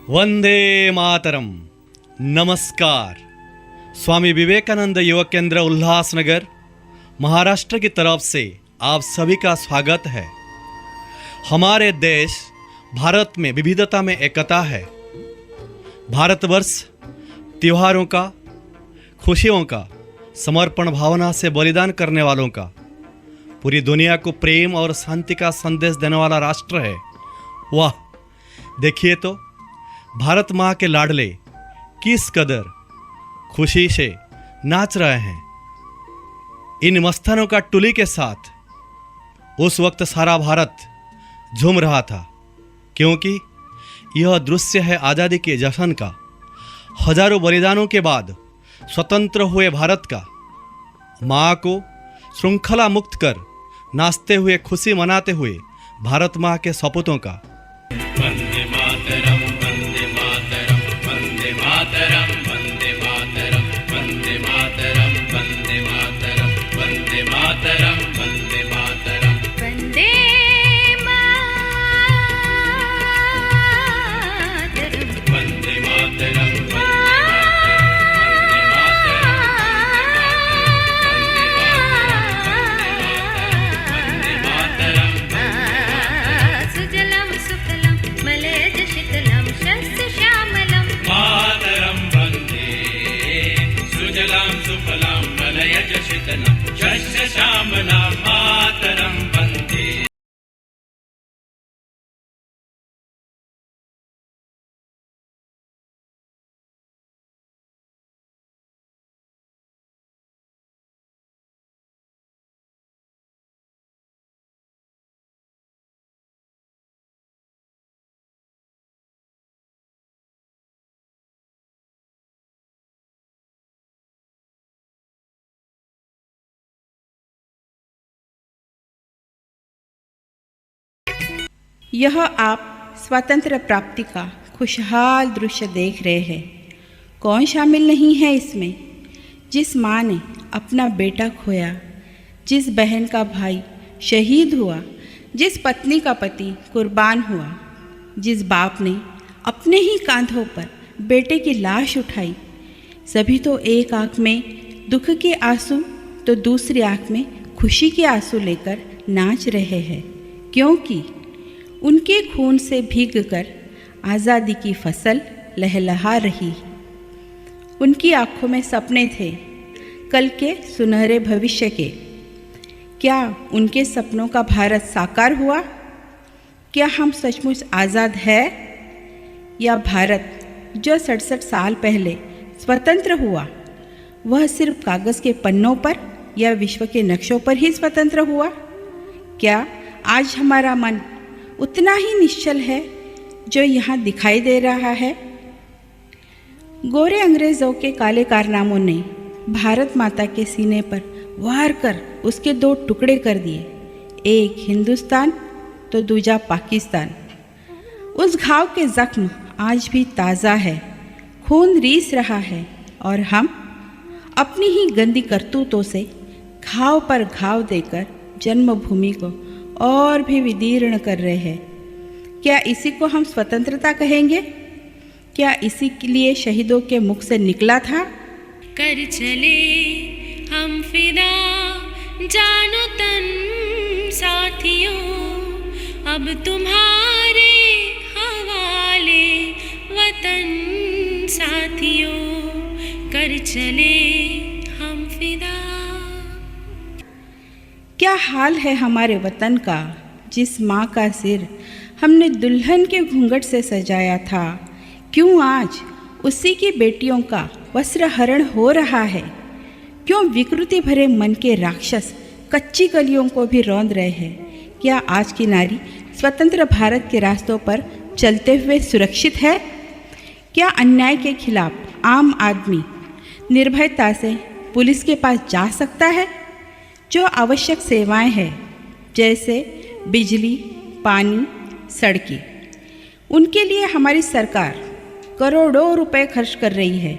वंदे मातरम। नमस्कार। स्वामी विवेकानंद युवक केंद्र उल्लासनगर महाराष्ट्र की तरफ से आप सभी का स्वागत है। हमारे देश भारत में विविधता में एकता है। भारतवर्ष त्योहारों का, खुशियों का, समर्पण भावना से बलिदान करने वालों का, पूरी दुनिया को प्रेम और शांति का संदेश देने वाला राष्ट्र है। वाह, देखिए तो भारत माँ के लाडले किस कदर खुशी से नाच रहे हैं। इन मस्तानों का टुली के साथ उस वक्त सारा भारत झूम रहा था, क्योंकि यह दृश्य है आज़ादी के जश्न का। हजारों बलिदानों के बाद स्वतंत्र हुए भारत का, माँ को श्रृंखला मुक्त कर नाचते हुए, खुशी मनाते हुए भारत माँ के सपूतों का। वंदे मातरम, वंदे मातरम, वंदे मातरम, वंदे मातरम, वंदे मातरम, वंदे मातरम, वंदे मातरम, वंदे मातरम, वंदे मातरम, वंदे मातरम, सुजलम सुफलम मलयज शीतलम शस्य श्यामलम। मातरम वंदे सुजलां सुफलां मलयज शीतलां शस्य श्यामलां मातरं वंदे। यह आप स्वतंत्र प्राप्ति का खुशहाल दृश्य देख रहे हैं। कौन शामिल नहीं है इसमें? जिस माँ ने अपना बेटा खोया, जिस बहन का भाई शहीद हुआ, जिस पत्नी का पति कुर्बान हुआ, जिस बाप ने अपने ही कांधों पर बेटे की लाश उठाई, सभी तो एक आँख में दुख के आंसू तो दूसरी आँख में खुशी के आंसू लेकर नाच रहे हैं, क्योंकि उनके खून से भीगकर आज़ादी की फसल लहलहा रही। उनकी आँखों में सपने थे कल के सुनहरे भविष्य के। क्या उनके सपनों का भारत साकार हुआ? क्या हम सचमुच आज़ाद है? या भारत जो 67 साल पहले स्वतंत्र हुआ, वह सिर्फ कागज़ के पन्नों पर या विश्व के नक्शों पर ही स्वतंत्र हुआ? क्या आज हमारा मन उतना ही निश्चल है जो यहाँ दिखाई दे रहा है? गोरे अंग्रेज़ों के काले कारनामों ने भारत माता के सीने पर वार कर उसके 2 टुकड़े कर दिए, एक हिंदुस्तान तो दूजा पाकिस्तान। उस घाव के जख्म आज भी ताज़ा है, खून रीस रहा है, और हम अपनी ही गंदी करतूतों से घाव पर घाव देकर जन्मभूमि को और भी विदीर्ण कर रहे हैं। क्या इसी को हम स्वतंत्रता कहेंगे? क्या इसी के लिए शहीदों के मुख से निकला था? कर चले हम फिदा जानो तन साथियों, अब तुम्हारे हवाले वतन साथियों, कर चले हम फिदा। क्या हाल है हमारे वतन का, जिस माँ का सिर हमने दुल्हन के घूंघट से सजाया था? क्यों आज उसी की बेटियों का वस्त्रहरण हो रहा है? क्यों विकृति भरे मन के राक्षस कच्ची कलियों को भी रौंद रहे हैं? क्या आज की नारी स्वतंत्र भारत के रास्तों पर चलते हुए सुरक्षित है? क्या अन्याय के खिलाफ आम आदमी निर्भयता से पुलिस के पास जा सकता है? जो आवश्यक सेवाएं हैं, जैसे बिजली, पानी, सड़कें। उनके लिए हमारी सरकार करोड़ों रुपए खर्च कर रही है।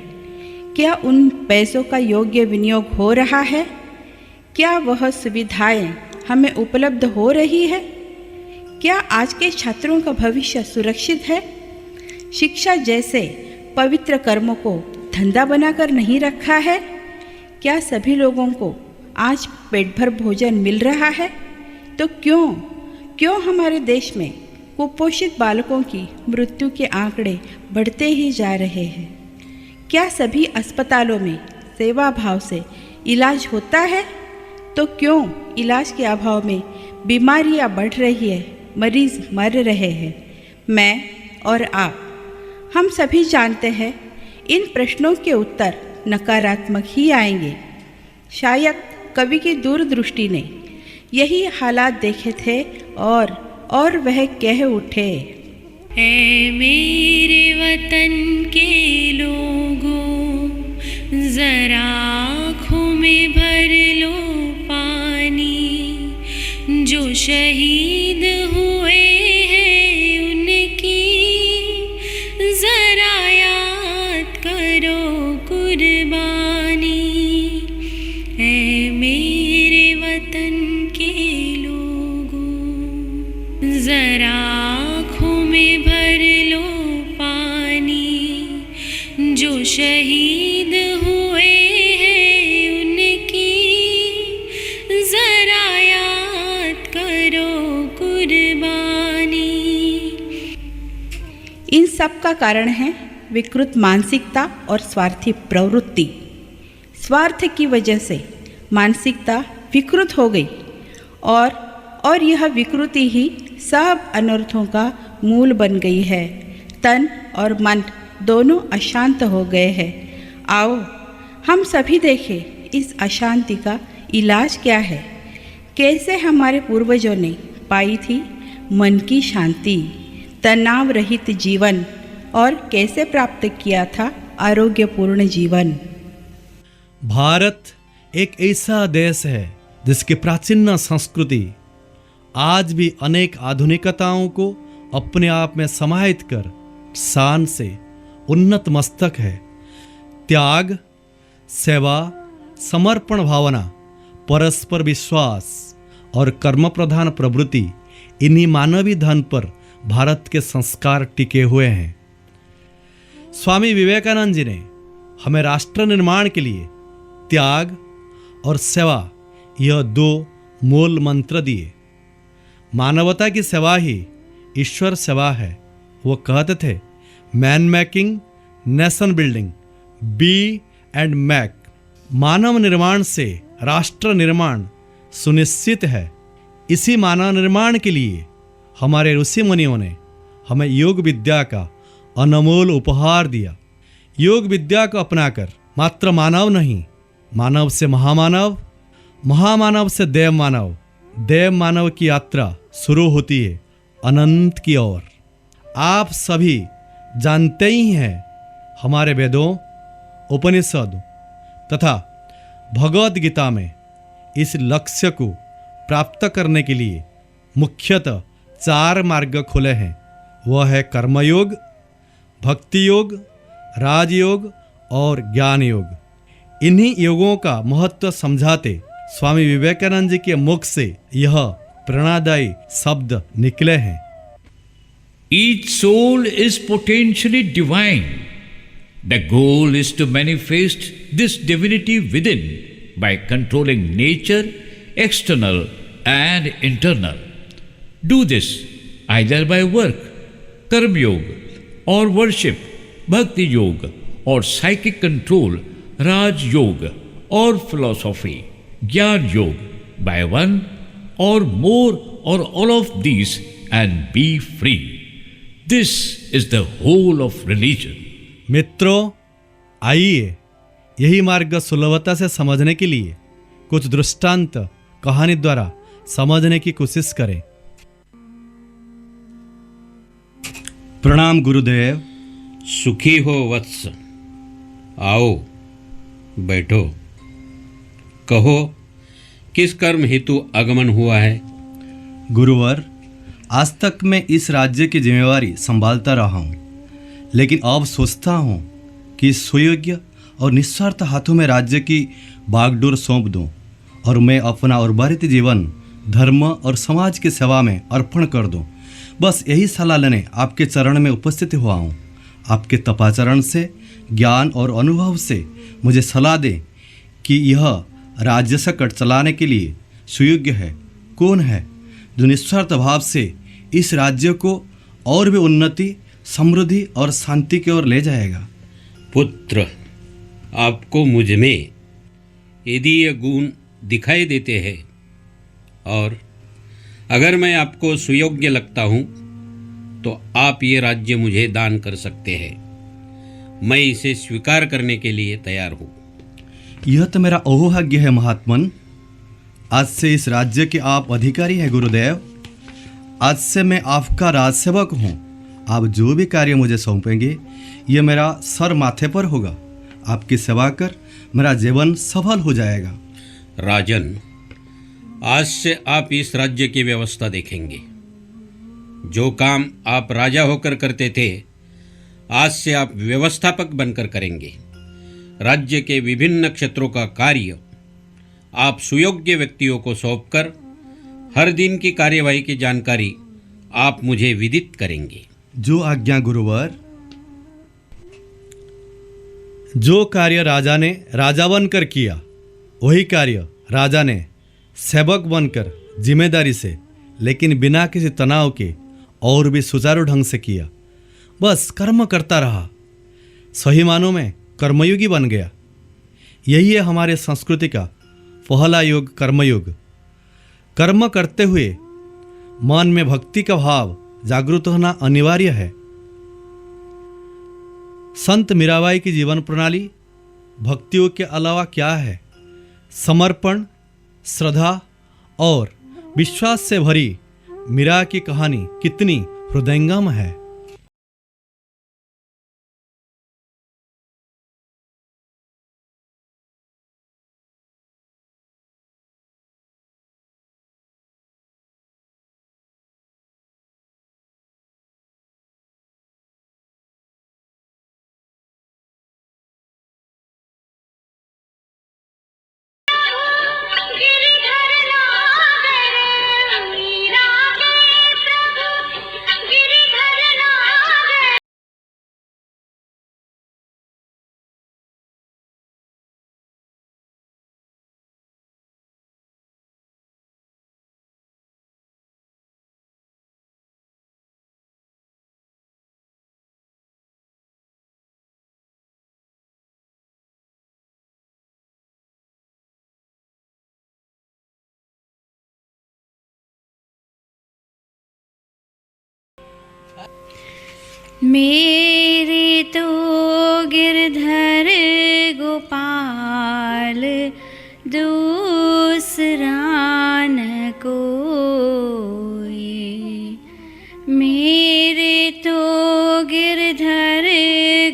क्या उन पैसों का योग्य विनियोग हो रहा है? क्या वह सुविधाएं हमें उपलब्ध हो रही है? क्या आज के छात्रों का भविष्य सुरक्षित है? शिक्षा जैसे पवित्र कर्मों को धंधा बनाकर नहीं रखा है? क्या सभी लोगों को आज पेट भर भोजन मिल रहा है? तो क्यों हमारे देश में कुपोषित बालकों की मृत्यु के आंकड़े बढ़ते ही जा रहे हैं? क्या सभी अस्पतालों में सेवा भाव से इलाज होता है? तो क्यों इलाज के अभाव में बीमारियां बढ़ रही है, मरीज मर रहे हैं? मैं और आप, हम सभी जानते हैं इन प्रश्नों के उत्तर नकारात्मक ही आएंगे। शायद कवि की दूरदृष्टि ने यही हालात देखे थे और वह कह उठे, ऐ मेरे वतन के लोगों, जरा आँखों में भर लो पानी, जो शहीद हुए हैं उनकी जरा याद करो कुर्बानी। ऐ मेरे वतन के लोगों, जरा आँखों में भर लो पानी, जो शहीद हुए हैं उनकी जरा याद करो कुर्बानी। इन सब का कारण है विकृत मानसिकता और स्वार्थी प्रवृत्ति। स्वार्थ की वजह से मानसिकता विकृत हो गई और यह विकृति ही सब अनर्थों का मूल बन गई है। तन और मन दोनों अशांत हो गए हैं। आओ हम सभी देखें इस अशांति का इलाज क्या है। कैसे हमारे पूर्वजों ने पाई थी मन की शांति, तनाव रहित जीवन, और कैसे प्राप्त किया था आरोग्यपूर्ण जीवन। भारत एक ऐसा देश है जिसकी प्राचीन संस्कृति आज भी अनेक आधुनिकताओं को अपने आप में समाहित कर शान से उन्नत मस्तक है। त्याग, सेवा, समर्पण भावना, परस्पर विश्वास और कर्म प्रधान प्रवृत्ति, इन्हीं मानवीय धन पर भारत के संस्कार टिके हुए हैं। स्वामी विवेकानंद जी ने हमें राष्ट्र निर्माण के लिए त्याग और सेवा, यह दो मूल मंत्र दिए। मानवता की सेवा ही ईश्वर सेवा है। वो कहते थे, man making, nation building, be and make. मानव निर्माण से राष्ट्र निर्माण सुनिश्चित है। इसी मानव निर्माण के लिए हमारे ऋषि मुनियों ने हमें योग विद्या का अनमोल उपहार दिया। योग विद्या को अपनाकर मात्र मानव नहीं, मानव से महामानव, महामानव से देव मानव, देव मानव की यात्रा शुरू होती है अनंत की ओर। आप सभी जानते ही हैं, हमारे वेदों, उपनिषद तथा भगवद गीता में इस लक्ष्य को प्राप्त करने के लिए मुख्यतः 4 मार्ग खुले हैं। वह है कर्मयोग, भक्ति योग, राजयोग और ज्ञान योग। इन्हीं योगों का महत्व समझाते स्वामी विवेकानंद जी के मुख से यह प्रेरणादायी शब्द निकले हैं। Each soul is potentially divine. The goal is to manifest this divinity within by controlling nature, external and internal. Do this either by work, karma yoga, or worship, bhakti yoga, or psychic control, raj yoga, or philosophy, jnana yoga, by one or more or all of these, and be free. This is the whole of religion. मित्रों, आइए यही मार्ग सुलभता से समझने के लिए कुछ दृष्टांत कहानी द्वारा समझने की कोशिश करें। प्रणाम गुरुदेव। सुखी हो वत्स। आओ बैठो। कहो, किस कर्म हेतु आगमन हुआ है? गुरुवर, आज तक मैं इस राज्य की जिम्मेवारी संभालता रहा हूँ, लेकिन अब सोचता हूँ कि सुयोग्य और निस्वार्थ हाथों में राज्य की बागडोर सौंप दूँ और मैं अपना उर्वरित जीवन धर्म और समाज की सेवा में अर्पण कर दूँ। बस यही सलाह लेने आपके चरण में उपस्थित हुआ हूँ। आपके तपाचरण से, ज्ञान और अनुभव से मुझे सलाह दें कि यह राज्य सकट चलाने के लिए सुयोग्य है। कौन है जो निस्वार्थ भाव से इस राज्य को और भी उन्नति, समृद्धि और शांति की ओर ले जाएगा? पुत्र, आपको मुझ में यदि ये गुण दिखाई देते हैं और अगर मैं आपको सुयोग्य लगता हूँ तो आप ये राज्य मुझे दान कर सकते हैं। मैं इसे स्वीकार करने के लिए तैयार हूँ। यह तो मेरा अहोभाग्य है महात्मन। आज से इस राज्य के आप अधिकारी हैं गुरुदेव। आज से मैं आपका राजसेवक हूँ। आप जो भी कार्य मुझे सौंपेंगे ये मेरा सर माथे पर होगा। आपकी सेवा कर मेरा जीवन सफल हो जाएगा। राजन, आज से आप इस राज्य की व्यवस्था देखेंगे। जो काम आप राजा होकर करते थे, आज से आप व्यवस्थापक बनकर करेंगे। राज्य के विभिन्न क्षेत्रों का कार्य आप सुयोग्य व्यक्तियों को सौंपकर हर दिन की कार्यवाही की जानकारी आप मुझे विदित करेंगे। जो आज्ञा गुरुवर। जो कार्य राजा ने राजा बनकर किया, वही कार्य राजा ने सेवक बनकर जिम्मेदारी से, लेकिन बिना किसी तनाव के और भी सुचारू ढंग से किया। बस कर्म करता रहा, सही मानों में कर्मयुगी बन गया। यही है हमारे संस्कृति का पहला युग, कर्मयुग। कर्म करते हुए मन में भक्ति का भाव जागृत होना अनिवार्य है। संत मीराबाई की जीवन प्रणाली भक्तियों के अलावा क्या है? समर्पण, श्रद्धा और विश्वास से भरी मीरा की कहानी कितनी हृदयंगम है। मेरे तो गिरधर गोपाल दूसरा न कोई। मेरे तो गिरधर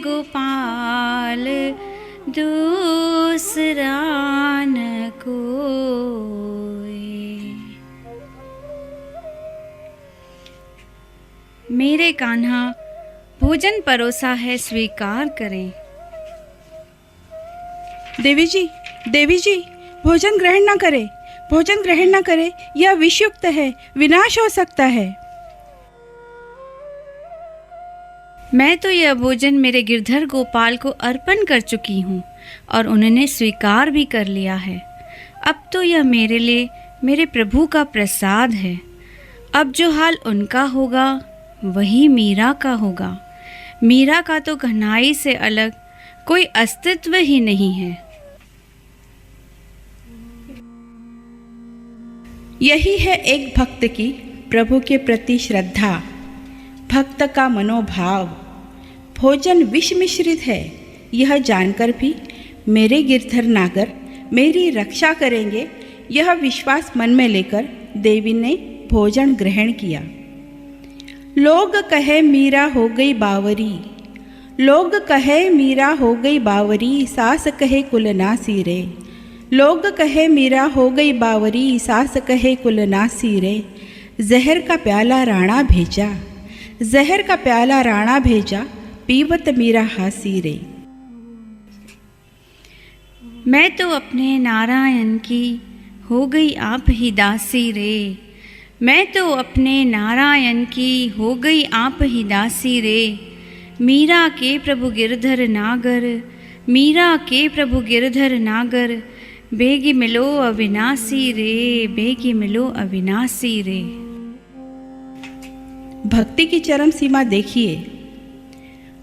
गोपाल दूसरा न कोई। मेरे कान्हा, भोजन परोसा है, स्वीकार करें। देवी जी, देवी जी, भोजन ग्रहण ना करें, भोजन ग्रहण ना करें। यह विषयुक्त है, विनाश हो सकता है। मैं तो यह भोजन मेरे गिरधर गोपाल को अर्पण कर चुकी हूँ और उन्होंने स्वीकार भी कर लिया है। अब तो यह मेरे लिए मेरे प्रभु का प्रसाद है। अब जो हाल उनका होगा वही मीरा का होगा। मीरा का तो घनाई से अलग कोई अस्तित्व ही नहीं है। यही है एक भक्त की प्रभु के प्रति श्रद्धा, भक्त का मनोभाव। भोजन विष मिश्रित है, यह जानकर भी मेरे गिरधर नागर मेरी रक्षा करेंगे, यह विश्वास मन में लेकर देवी ने भोजन ग्रहण किया। लोग कहे मीरा हो गई बावरी, लोग कहे मीरा हो गई बावरी, सास कहे कुल ना सीरे। लोग कहे मीरा हो गई बावरी, सास कहे कुल ना सीरे। जहर का प्याला राणा भेजा, जहर का प्याला राणा भेजा, पीवत मीरा हासी रे। मैं तो अपने नारायण की हो गई आप ही दासी रे, मैं तो अपने नारायण की हो गई आप ही दासी रे। मीरा के प्रभु गिरधर नागर, मीरा के प्रभु गिरधर नागर, बेगी मिलो अविनाशी रे, बेगी मिलो अविनाशी रे। भक्ति की चरम सीमा देखिए,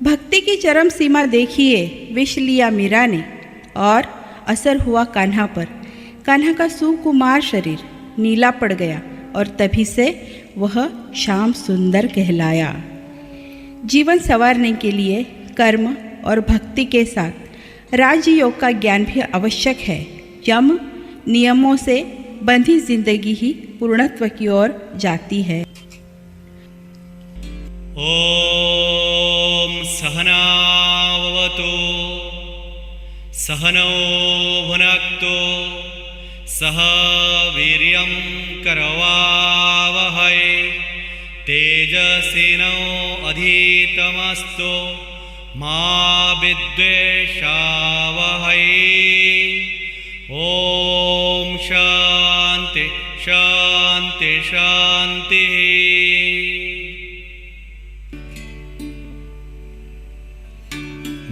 भक्ति की चरम सीमा देखिए, विष लिया मीरा ने और असर हुआ कान्हा पर। कान्हा का सुकुमार शरीर नीला पड़ गया और तभी से वह श्याम सुंदर कहलाया। जीवन संवारने के लिए कर्म और भक्ति के साथ राजयोग का ज्ञान भी आवश्यक है। यम नियमों से बंधी जिंदगी ही पूर्णत्व की ओर जाती है। ओम सहनावतु सहनौ भुनक्तु सह वीर्यं करवावहै तेजस्विनो अधीतमस्तु मा विद्वेषावहै। ओम शांति शांति शांति।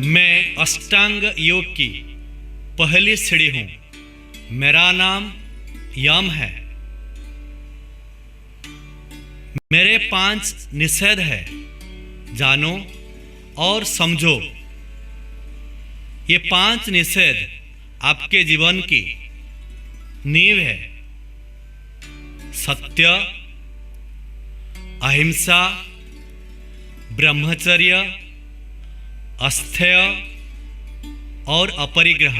मैं अष्टांग योग की पहली सीढ़ी हूँ। मेरा नाम यम है। मेरे 5 निषेध है, जानो और समझो। ये 5 निषेध आपके जीवन की नींव है। सत्य, अहिंसा, ब्रह्मचर्य, अस्थेय और अपरिग्रह।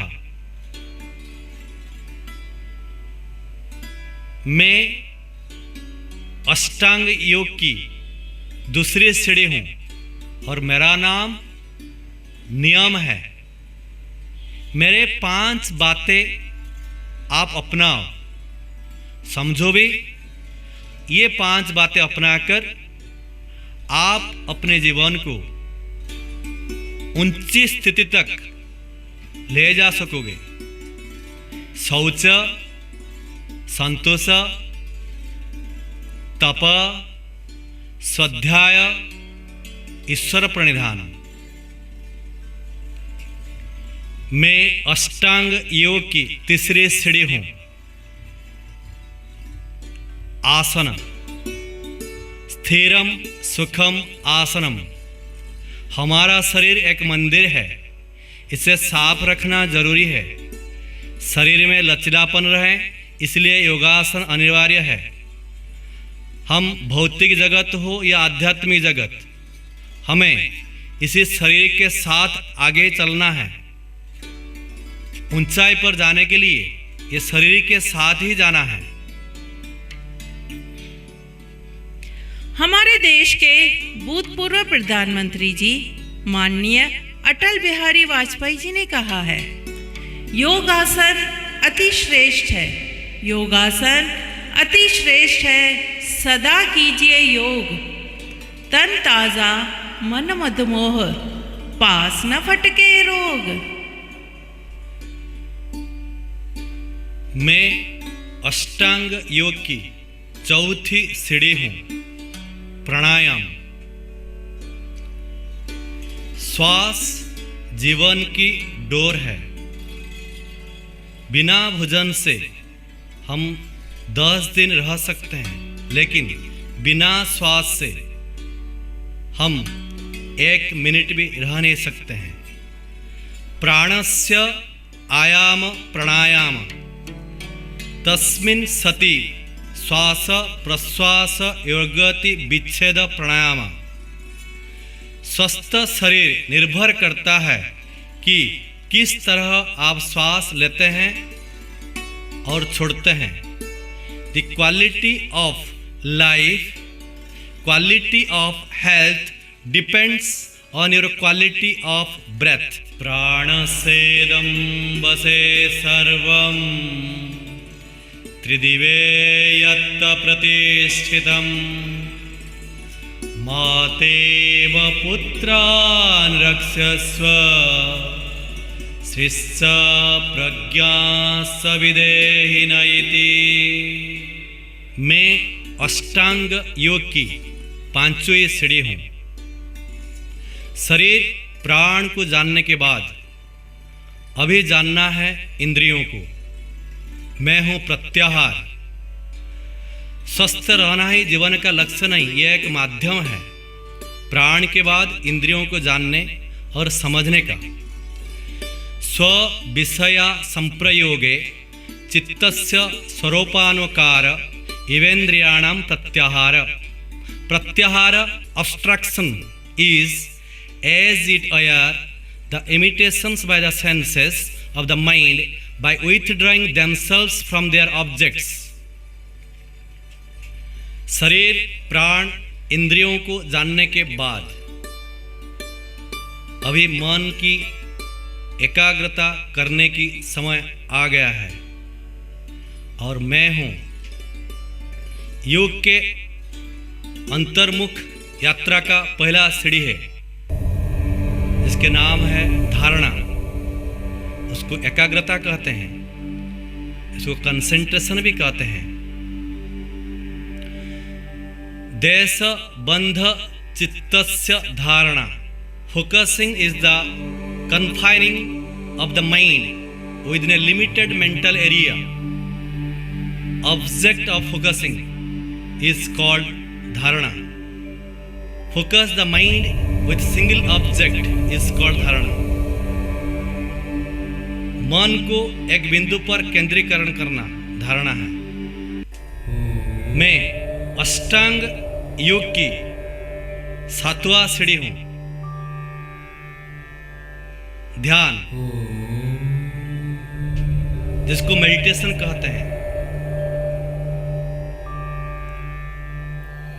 मैं अष्टांग योग की दूसरी सीढ़ी हूँ और मेरा नाम नियम है। मेरे 5 बातें आप अपनाओ, समझो भी। ये 5 बातें अपनाकर आप अपने जीवन को ऊंची स्थिति तक ले जा सकोगे। शौच, संतोष, तप, स्वाध्याय, ईश्वर प्रणिधान। मैं अष्टांग योग की तीसरी सीढ़ी हूं। आसन, स्थिरम सुखम आसनम। हमारा शरीर एक मंदिर है, इसे साफ रखना जरूरी है। शरीर में लचीलापन रहे, इसलिए योगासन अनिवार्य है। हम भौतिक जगत हो या आध्यात्मिक जगत, हमें इसी शरीर के साथ आगे चलना है। ऊंचाई पर जाने के लिए ये शरीर के साथ ही जाना है। हमारे देश के भूतपूर्व प्रधानमंत्री जी माननीय अटल बिहारी वाजपेयी जी ने कहा है, योगासन अति श्रेष्ठ है, योगासन अति श्रेष्ठ है, सदा कीजिए योग, तन ताजा मन मदमोह, पास न फटके रोग। मैं अष्टांग योग की चौथी सीढ़ी हूं। प्राणायाम। श्वास जीवन की डोर है। बिना भोजन से हम 10 दिन रह सकते हैं, लेकिन बिना श्वास से हम 1 मिनट भी रह नहीं सकते हैं। प्राणस्य आयाम प्राणायाम, तस्मिन् सति श्वास प्रश्वास योगति विच्छेद प्राणायाम। स्वस्थ शरीर निर्भर करता है कि किस तरह आप श्वास लेते हैं और छोड़ते हैं। The quality of life, quality of health depends on your quality of breath. प्राणसेदं वसे सर्वं त्रिदिवे यत्त प्रतिष्ठितं मातेव पुत्रान् रक्षस्व श्रीश्च प्रज्ञा सविदेहि नयति। मैं अष्टांग योग की पांचवी सीढ़ी हूँ। शरीर प्राण को जानने के बाद अभी जानना है इंद्रियों को। मैं हूँ प्रत्याहार। स्वस्थ रहना ही जीवन का लक्ष्य नहीं, यह एक माध्यम है प्राण के बाद इंद्रियों को जानने और समझने का। स्व विषया संप्रयोगे चित्तस्य स्वरूपानुकार इवेन्द्रियाणां प्रत्याहार। प्रत्याहार obstruction is as it are the imitations by the senses of the mind by withdrawing themselves from their objects. शरीर प्राण इंद्रियों को जानने के बाद अभी मन की एकाग्रता करने की समय आ गया है और मैं हूँ योग के अंतर्मुख यात्रा का पहला सीढ़ी है जिसके नाम है धारणा। उसको एकाग्रता कहते हैं, इसको कंसंट्रेशन भी कहते हैं। देश बंध चित्तस्य धारणा। Focusing is the confining of the mind within a limited mental area. Object of focusing is called dharana. Focus the mind with single object is called dharana. मन को एक बिंदु पर केंद्रीकरण करना धारणा है। मैं अष्टांग योग की 7वां सीढ़ी हूं, ध्यान, जिसको मेडिटेशन कहते हैं।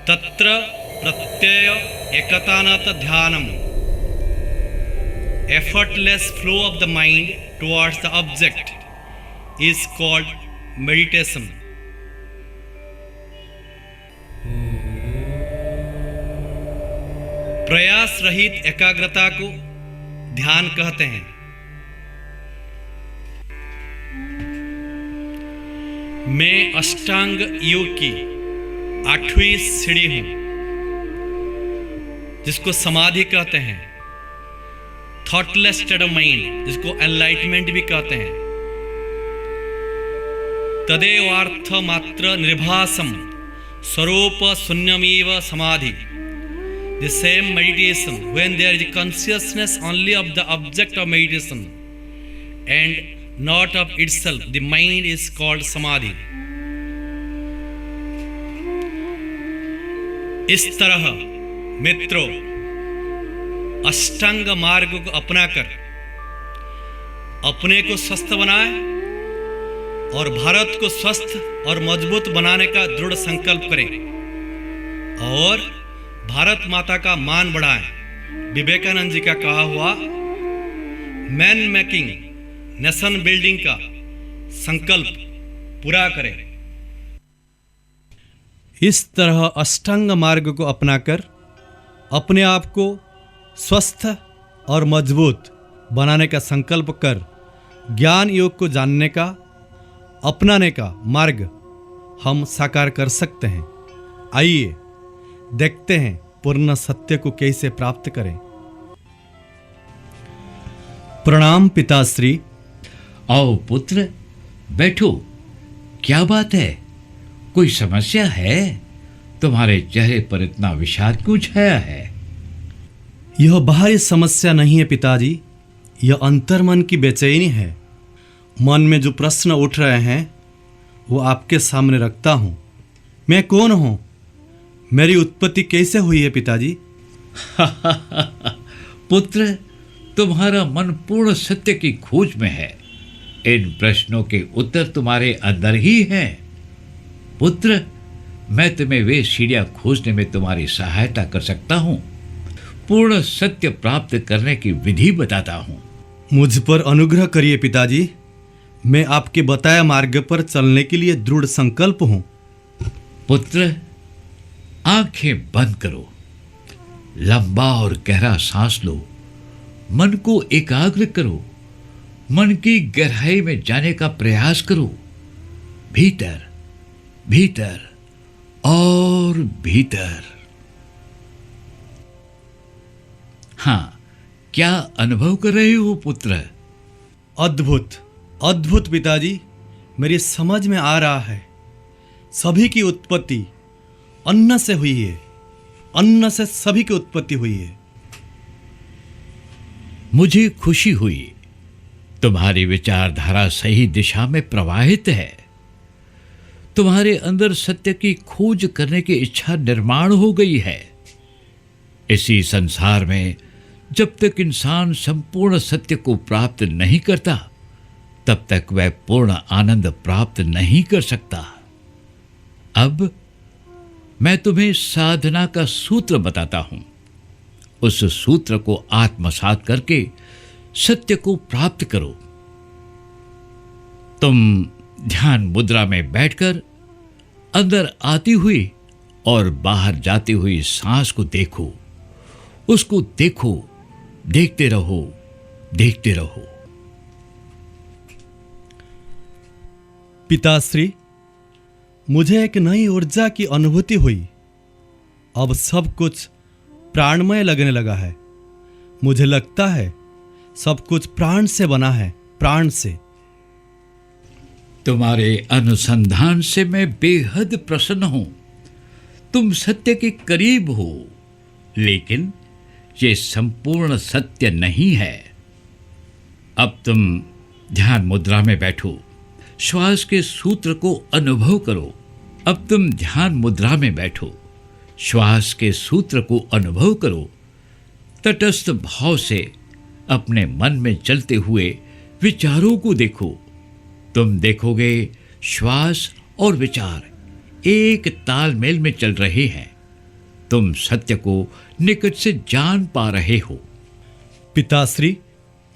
तत्र प्रत्यय एकतानत ध्यानम। effortless flow of the mind towards the object is called meditation. प्रयास रहित एकाग्रता को ध्यान कहते हैं। मैं अष्टांग योग की 8वीं सीढ़ी हूं जिसको समाधि कहते हैं। थॉटलेस स्टेट ऑफ माइंड जिसको एनलाइटमेंट भी कहते हैं। तदेवार्थ मात्र निर्भासम स्वरूप शून्यमेव समाधि। The same meditation when there is consciousness only of the object of meditation and not of itself, the mind is called samadhi. इस तरह मित्रों, अष्टांग मार्ग को अपनाकर अपने को स्वस्थ बनाए और भारत को स्वस्थ और मजबूत बनाने का दृढ़ संकल्प करें और भारत माता का मान बढ़ाएं। विवेकानंद जी का कहा हुआ मैन मेकिंग नेशन बिल्डिंग का संकल्प पूरा करें। इस तरह अष्टांग मार्ग को अपनाकर अपने आप को स्वस्थ और मजबूत बनाने का संकल्प कर ज्ञान योग को जानने का, अपनाने का मार्ग हम साकार कर सकते हैं। आइए देखते हैं पूर्ण सत्य को कैसे प्राप्त करें। प्रणाम पिताश्री। आओ पुत्र, बैठो। क्या बात है? कोई समस्या है? तुम्हारे चेहरे पर इतना विषाद क्यों छाया है? यह बाहरी समस्या नहीं है पिताजी, यह अंतर्मन की बेचैनी है। मन में जो प्रश्न उठ रहे हैं वो आपके सामने रखता हूँ। मैं कौन हूँ? मेरी उत्पत्ति कैसे हुई है पिताजी? पुत्र, तुम्हारा मन पूर्ण सत्य की खोज में है। इन प्रश्नों के उत्तर तुम्हारे अंदर ही हैं। पुत्र, मैं तुम्हें वे सीढ़ियां खोजने में तुम्हारी सहायता कर सकता हूँ। पूर्ण सत्य प्राप्त करने की विधि बताता हूँ। मुझ पर अनुग्रह करिए पिताजी। मैं आपके बताए मार्ग पर चलने के लिए दृढ़ संकल्प हूँ। पुत्र, आंखें बंद करो, लंबा और गहरा सांस लो, मन को एकाग्र करो, मन की गहराई में जाने का प्रयास करो। भीतर, भीतर और भीतर। हाँ, क्या अनुभव कर रहे हो पुत्र? अद्भुत, अद्भुत पिताजी, मेरी समझ में आ रहा है। सभी की उत्पत्ति अन्न से हुई है, अन्न से सभी की उत्पत्ति हुई है। मुझे खुशी हुई, तुम्हारी विचारधारा सही दिशा में प्रवाहित है। तुम्हारे अंदर सत्य की खोज करने की इच्छा निर्माण हो गई है। इसी संसार में जब तक इंसान संपूर्ण सत्य को प्राप्त नहीं करता, तब तक वह पूर्ण आनंद प्राप्त नहीं कर सकता। अब मैं तुम्हें साधना का सूत्र बताता हूं। उस सूत्र को आत्मसात करके सत्य को प्राप्त करो। तुम ध्यान मुद्रा में बैठकर अंदर आती हुई और बाहर जाती हुई सांस को देखो, उसको देखो, देखते रहो, देखते रहो। पिताश्री, मुझे एक नई ऊर्जा की अनुभूति हुई। अब सब कुछ प्राणमय लगने लगा है। मुझे लगता है सब कुछ प्राण से बना है, प्राण से। तुम्हारे अनुसंधान से मैं बेहद प्रसन्न हूं। तुम सत्य के करीब हो, लेकिन ये संपूर्ण सत्य नहीं है। अब तुम ध्यान मुद्रा में बैठो, श्वास के सूत्र को अनुभव करो। अब तुम ध्यान मुद्रा में बैठो, श्वास के सूत्र को अनुभव करो। तटस्थ भाव से अपने मन में चलते हुए विचारों को देखो। तुम देखोगे श्वास और विचार एक तालमेल में चल रहे हैं। तुम सत्य को निकट से जान पा रहे हो। पिताश्री,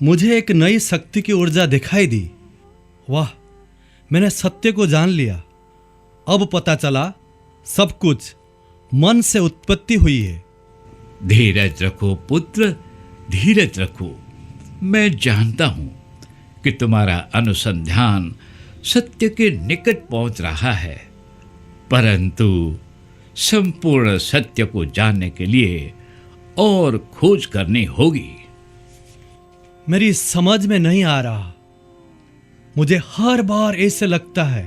मुझे एक नई शक्ति की ऊर्जा दिखाई दी। वाह, मैंने सत्य को जान लिया। अब पता चला सब कुछ मन से उत्पत्ति हुई है। धीरज रखो पुत्र, धीरज रखो। मैं जानता हूं कि तुम्हारा अनुसंधान सत्य के निकट पहुंच रहा है, परंतु संपूर्ण सत्य को जानने के लिए और खोज करनी होगी। मेरी समझ में नहीं आ रहा। मुझे हर बार ऐसे लगता है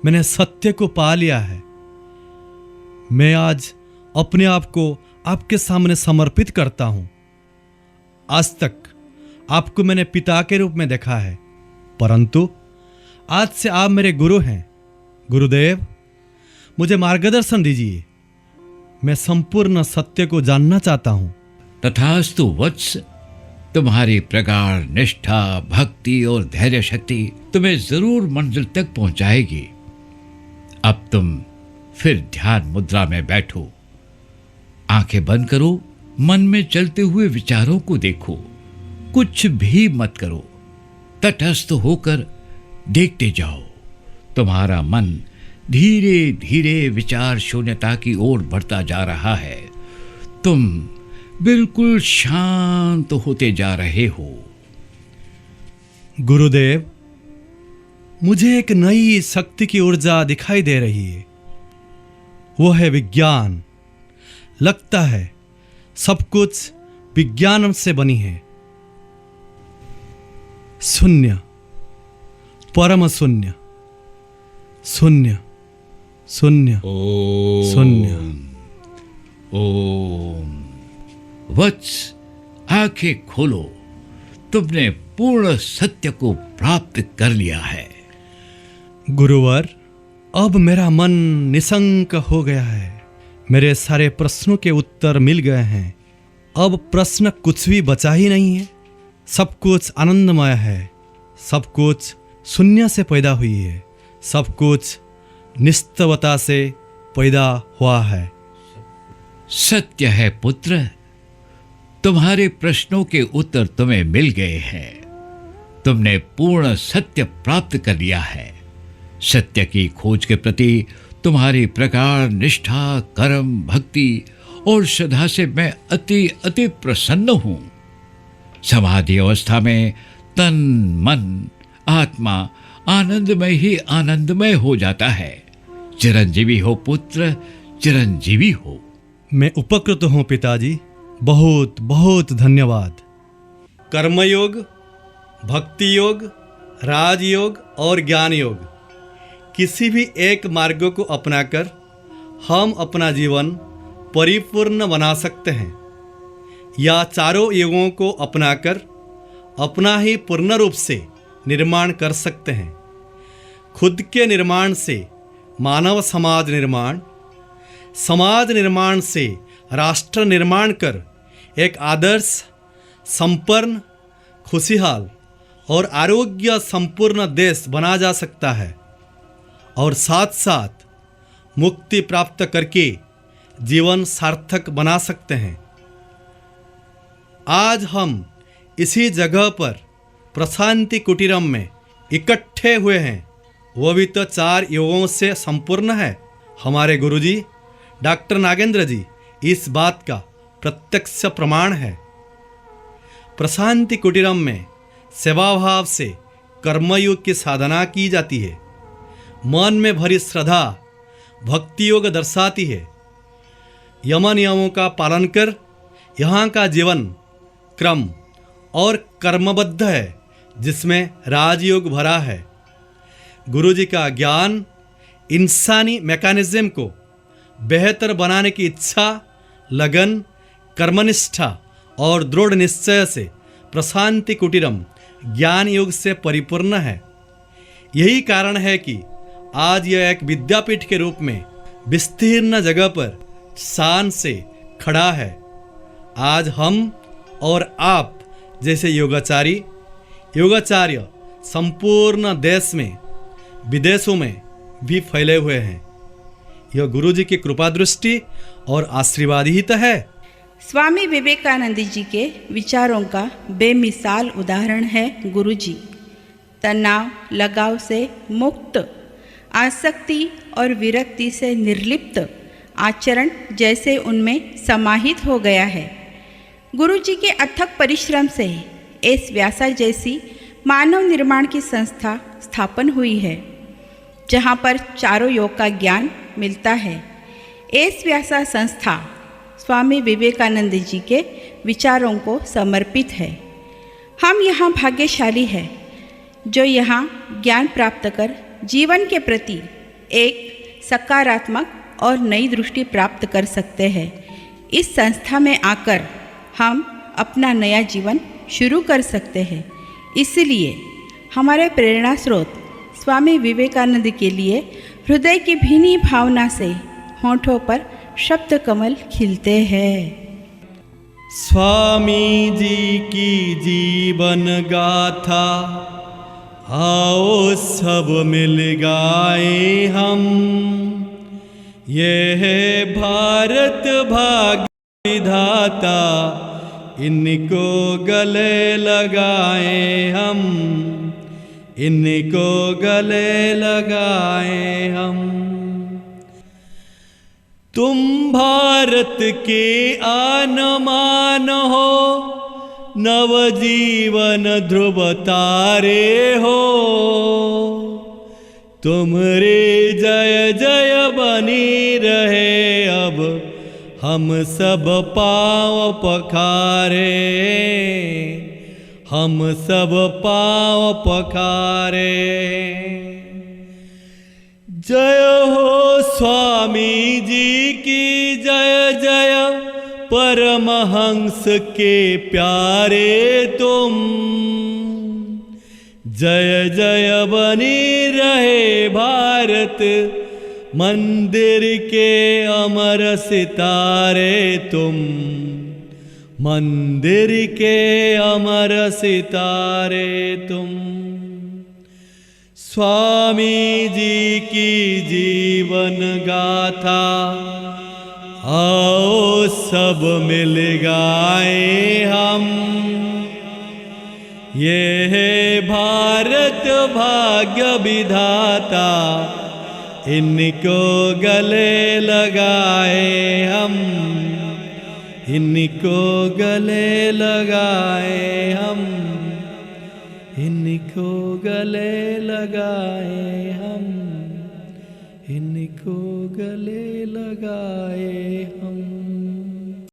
मैंने सत्य को पा लिया है। मैं आज अपने आप को आपके सामने समर्पित करता हूं। आज तक आपको मैंने पिता के रूप में देखा है, परंतु आज से आप मेरे गुरु हैं। गुरुदेव, मुझे मार्गदर्शन दीजिए। मैं संपूर्ण सत्य को जानना चाहता हूं। तथास्तु वत्स, तुम्हारी प्रगाढ़ निष्ठा, भक्ति और धैर्य शक्ति तुम्हें जरूर मंजिल तक पहुंचाएगी। अब तुम फिर ध्यान मुद्रा में बैठो, आंखें बंद करो, मन में चलते हुए विचारों को देखो। कुछ भी मत करो, तटस्थ होकर देखते जाओ। तुम्हारा मन धीरे धीरे विचार शून्यता की ओर बढ़ता जा रहा है। तुम बिल्कुल शांत होते जा रहे हो। गुरुदेव, मुझे एक नई शक्ति की ऊर्जा दिखाई दे रही है। वो है विज्ञान। लगता है सब कुछ विज्ञान से बनी है। शून्य, परम शून्य, शून्य, शून्य, शून्य। ओम। वत्स, आंखें खोलो। तुमने पूर्ण सत्य को प्राप्त कर लिया है। गुरुवर, अब मेरा मन निशंक हो गया है। मेरे सारे प्रश्नों के उत्तर मिल गए हैं। अब प्रश्न कुछ भी बचा ही नहीं है। सब कुछ आनंदमय है। सब कुछ शून्य से पैदा हुई है। सब कुछ निस्तवता से पैदा हुआ है। सत्य है पुत्र, तुम्हारे प्रश्नों के उत्तर तुम्हें मिल गए हैं। तुमने पूर्ण सत्य प्राप्त कर लिया है। सत्य की खोज के प्रति तुम्हारी प्रगाढ़ निष्ठा, कर्म, भक्ति और श्रद्धा से मैं अति अति प्रसन्न हूं। समाधि अवस्था में तन, मन, आत्मा आनंदमय ही आनंदमय हो जाता है। चिरंजीवी हो पुत्र, चिरंजीवी हो। मैं उपकृत हूँ पिताजी, बहुत बहुत धन्यवाद। कर्मयोग, भक्ति योग, राजयोग और ज्ञान योग, किसी भी एक मार्ग को अपनाकर हम अपना जीवन परिपूर्ण बना सकते हैं, या चारों योगों को अपनाकर अपना ही पूर्ण रूप से निर्माण कर सकते हैं। खुद के निर्माण से मानव समाज निर्माण, समाज निर्माण से राष्ट्र निर्माण कर एक आदर्श, संपन्न, खुशहाल और आरोग्य संपूर्ण देश बना जा सकता है, और साथ साथ मुक्ति प्राप्त करके जीवन सार्थक बना सकते हैं। आज हम इसी जगह पर प्रशांति कुटीरम में इकट्ठे हुए हैं, वो भी तो 4 योगों से संपूर्ण है। हमारे गुरुजी डॉक्टर नागेंद्र जी इस बात का प्रत्यक्ष प्रमाण है। प्रशांति कुटीरम में सेवाभाव से कर्मयोग की साधना की जाती है। मन में भरी श्रद्धा भक्ति योग दर्शाती है। यम नियमों का पालन कर यहाँ का जीवन क्रम और कर्मबद्ध है, जिसमें राजयोग भरा है। गुरुजी का ज्ञान इंसानी मैकेनिज्म को बेहतर बनाने की इच्छा, लगन, कर्मनिष्ठा और दृढ़ निश्चय से प्रशांति कुटीरम ज्ञान योग से परिपूर्ण है। यही कारण है कि आज यह एक विद्यापीठ के रूप में विस्तीर्ण जगह पर शान से खड़ा है। आज हम और आप जैसे योगाचार्य संपूर्ण देश में, विदेशों में भी फैले हुए हैं। यह गुरुजी की कृपा दृष्टि और आशीर्वाद ही तो है। स्वामी विवेकानंद जी के विचारों का बेमिसाल उदाहरण है गुरुजी। तनाव, लगाव से मुक्त, आसक्ति और विरक्ति से निर्लिप्त आचरण जैसे उनमें समाहित हो गया है। गुरुजी के अथक परिश्रम से एस व्यासा जैसी मानव निर्माण की संस्था स्थापन हुई है, जहाँ पर चारों योग का ज्ञान मिलता है। एस व्यासा संस्था स्वामी विवेकानंद जी के विचारों को समर्पित है। हम यहाँ भाग्यशाली हैं जो यहाँ ज्ञान प्राप्त कर जीवन के प्रति एक सकारात्मक और नई दृष्टि प्राप्त कर सकते हैं। इस संस्था में आकर हम अपना नया जीवन शुरू कर सकते हैं। इसलिए हमारे प्रेरणा स्रोत स्वामी विवेकानंद के लिए हृदय की भीनी भावना से होठों पर शब्द कमल खिलते हैं। स्वामी जी की जीवन गाथा आओ सब मिल गाए हम, ये है भारत भाग्य विधाता, इनको गले लगाए हम, इनको गले लगाए हम। तुम भारत के आन मान हो, नवजीवन ध्रुव तारे हो, तुमरे जय जय बनी रहे अब हम सब पाँव पखारे, हम सब पाँव पखारे। जय हो स्वामी जी की जय जय, परमहंस के प्यारे तुम, जय जय बनी रहे भारत मंदिर के अमर सितारे तुम, मंदिर के अमर सितारे तुम। स्वामी जी की जीवन गाथा आओ सब मिल गाए हम, ये है भारत भाग्य विधाता, इनको गले लगाए हम, इनको गले लगाए हम, इनको गले लगाए हम, इनको गले लगाए हम।